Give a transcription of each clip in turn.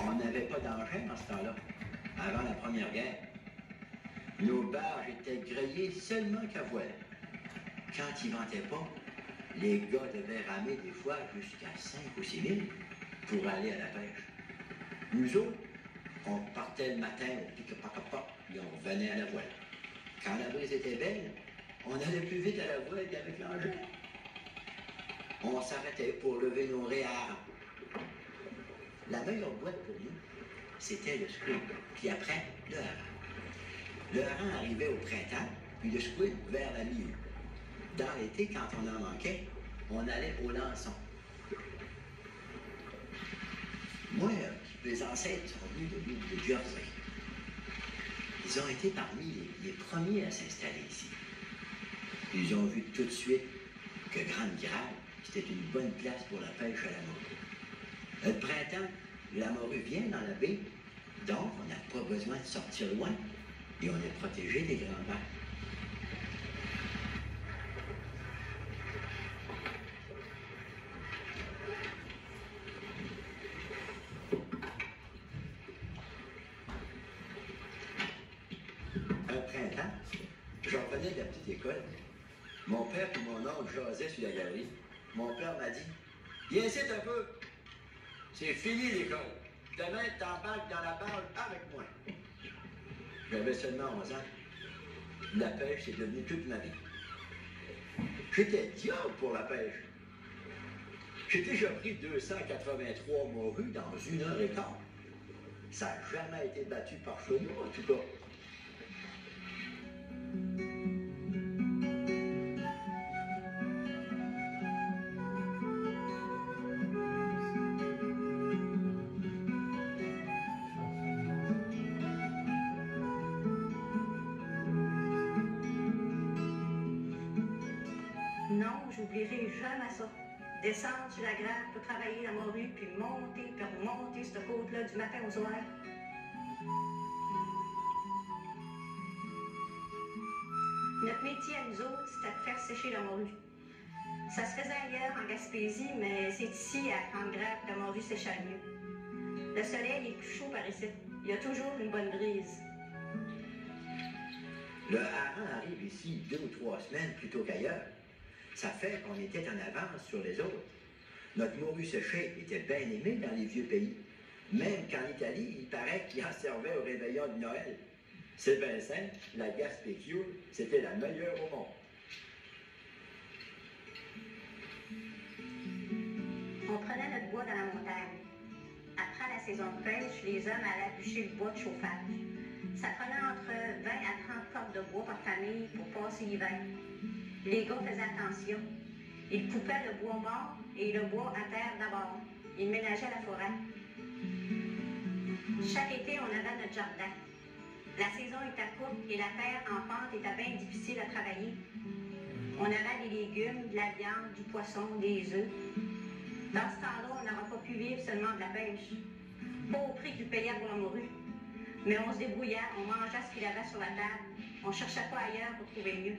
On n'avait pas d'engin en ce temps-là, avant la Première Guerre. Nos barges étaient grillées seulement qu'à voile. Quand il ventait pas, les gars devaient ramer des fois jusqu'à 5 ou 6 000 pour aller à la pêche. Nous autres, on partait le matin au pic-pac-pac et on revenait à la voile. Quand la brise était belle, on allait plus vite à la voile qu'avec l'engin. On s'arrêtait pour lever nos réards. La meilleure boîte pour nous, c'était le squid, puis après, le hareng. Le hareng arrivait au printemps, puis le squid vers la mi-août. Dans l'été, quand on en manquait, on allait au lançon. Moi, mes ancêtres sont venus de Jersey. Ils ont été parmi les premiers à s'installer ici. Ils ont vu tout de suite que Grande-Grappe, c'était une bonne place pour la pêche à la morue. Le printemps, la morue vient dans la baie, donc on n'a pas besoin de sortir loin et on est protégé des grands vents. Un printemps, je revenais de la petite école. Mon père et mon oncle jasaient sur la galerie. Mon père m'a dit « Viens ici un peu. C'est fini l'école. Demain, t'embarques dans la barge avec moi. » J'avais seulement 11 ans. La pêche, c'est devenu toute ma vie. J'étais diable pour la pêche. J'ai déjà pris 283 morues dans 1h15. Ça n'a jamais été battu par chez nous, en tout cas. Non, j'oublierai jamais ça. Descendre sur la grappe pour travailler la morue, puis remonter cette côte-là du matin au soir. Notre métier à nous autres, c'était de faire sécher la morue. Ça se faisait ailleurs en Gaspésie, mais c'est ici, à Grande-Grappe, que la morue séchait mieux. Le soleil est plus chaud par ici. Il y a toujours une bonne brise. Le hareng arrive ici 2 ou 3 semaines plus tôt qu'ailleurs. Ça fait qu'on était en avance sur les autres. Notre morue séchée était bien aimée dans les vieux pays. Même qu'en Italie, il paraît qu'il en servait au réveillon de Noël. C'est bien simple, la Gaspésie, c'était la meilleure au monde. On prenait notre bois dans la montagne. Après la saison de pêche, les hommes allaient bûcher le bois de chauffage. Ça prenait entre 20 à 30 cordes de bois par famille pour passer l'hiver. Les gars faisaient attention. Ils coupaient le bois mort et le bois à terre d'abord. Ils ménageaient la forêt. Chaque été, on avait notre jardin. La saison était courte et la terre en pente était bien difficile à travailler. On avait des légumes, de la viande, du poisson, des œufs. Dans ce temps-là, on n'aurait pas pu vivre seulement de la pêche. Pas au prix qu'il payait pour la morue. Mais on se débrouillait, on mangeait ce qu'il y avait sur la table. On ne cherchait pas ailleurs pour trouver mieux.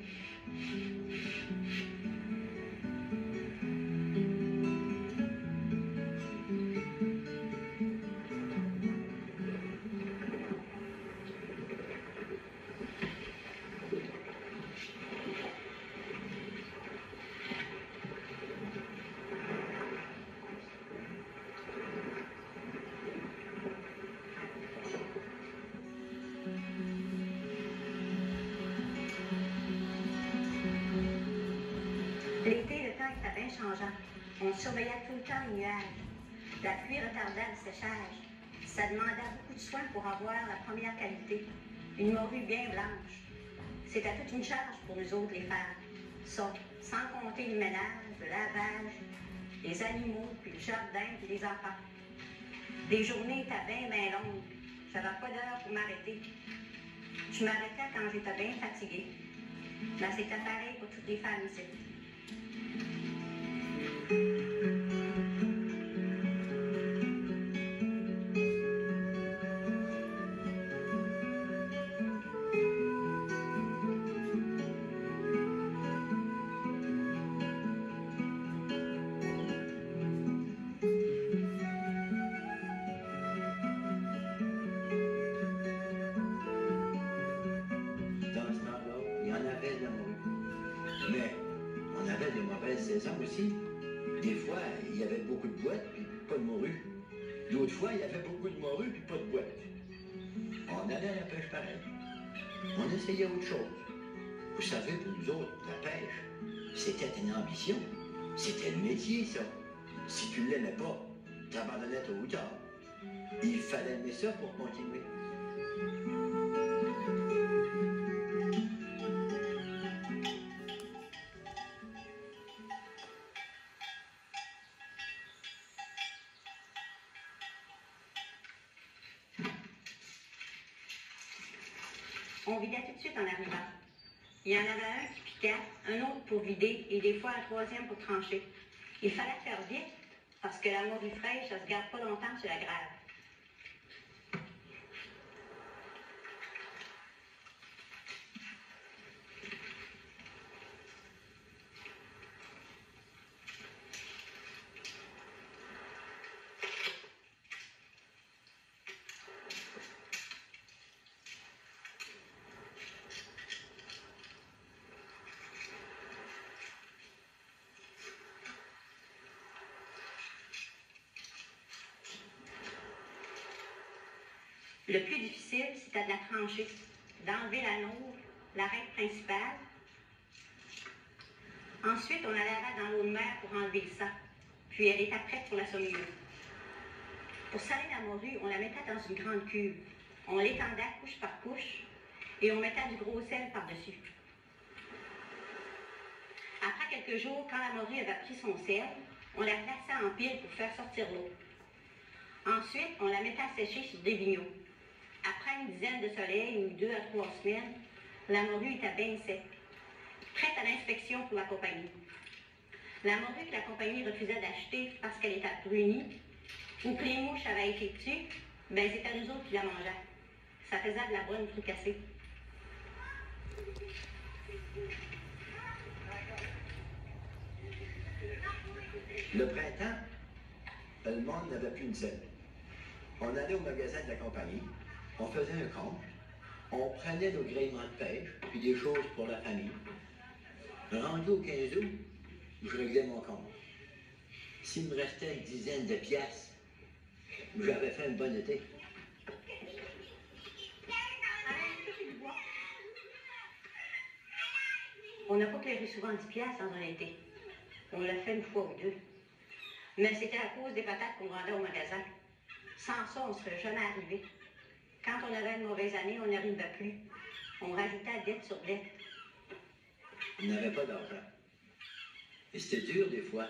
L'été, le temps était bien changeant. On surveillait tout le temps les nuages. La pluie retardait le séchage. Ça demandait beaucoup de soin pour avoir la première qualité. Une morue bien blanche. C'était toute une charge pour nous autres, les femmes. Ça, sans compter le ménage, le lavage, les animaux, puis le jardin, puis les enfants. Les journées étaient bien, bien longues. J'avais pas d'heure pour m'arrêter. Je m'arrêtais quand j'étais bien fatiguée. Mais c'était pareil pour toutes les femmes ici. saison aussi. Des fois, il y avait beaucoup de boîtes puis pas de morue. D'autres fois, il y avait beaucoup de morue puis pas de boîtes. On allait à la pêche pareil. On essayait autre chose. Vous savez, pour nous autres, la pêche, c'était une ambition. C'était le métier, ça. Si tu ne l'aimais pas, tu abandonnais tôt ou tard. Il fallait aimer ça pour continuer. On vidait tout de suite en arrivant. Il y en avait un qui piquait, un autre pour vider et des fois un troisième pour trancher. Il fallait faire vite parce que la morue fraîche, ça se garde pas longtemps sur la grave. Le plus difficile, c'était de la trancher, d'enlever la nauve, l'arête principale. Ensuite, on la lavait dans l'eau de mer pour enlever le sang, puis elle était prête pour la saumure. Pour saler la morue, on la mettait dans une grande cuve. On l'étendait couche par couche et on mettait du gros sel par-dessus. Après quelques jours, quand la morue avait pris son sel, on la plaçait en pile pour faire sortir l'eau. Ensuite, on la mettait à sécher sur des vigneaux. Après une dizaine de soleils, ou 2 à 3 semaines, la morue était bien sec, prête à l'inspection pour la compagnie. La morue que la compagnie refusait d'acheter parce qu'elle était brunie, ou que les mouches avaient été tues, ben c'était nous autres qui la mangeaient. Ça faisait de la bonne fricassée. Le printemps, le monde n'avait plus une scène. On allait au magasin de la compagnie, on faisait un compte, on prenait nos gréements de pêche, puis des choses pour la famille. Rendu au 15 août, je réglais mon compte. S'il me restait une dizaine de piastres, j'avais fait un bon été. On n'a pas clairé souvent 10 piastres dans un été. On l'a fait une fois ou deux. Mais c'était à cause des patates qu'on vendait au magasin. Sans ça, on ne serait jamais arrivé. Quand on avait une mauvaise année, on n'arrivait plus. On rajoutait dette sur dette. On n'avait pas d'argent. Et c'était dur des fois.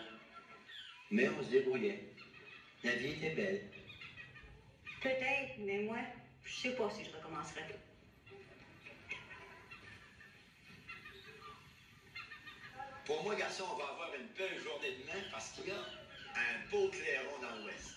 Mais on se débrouillait. La vie était belle. Peut-être, mais moi, je sais pas si je recommencerais. Pour moi, garçon, on va avoir une belle journée demain parce qu'il y a un beau clairon dans l'ouest.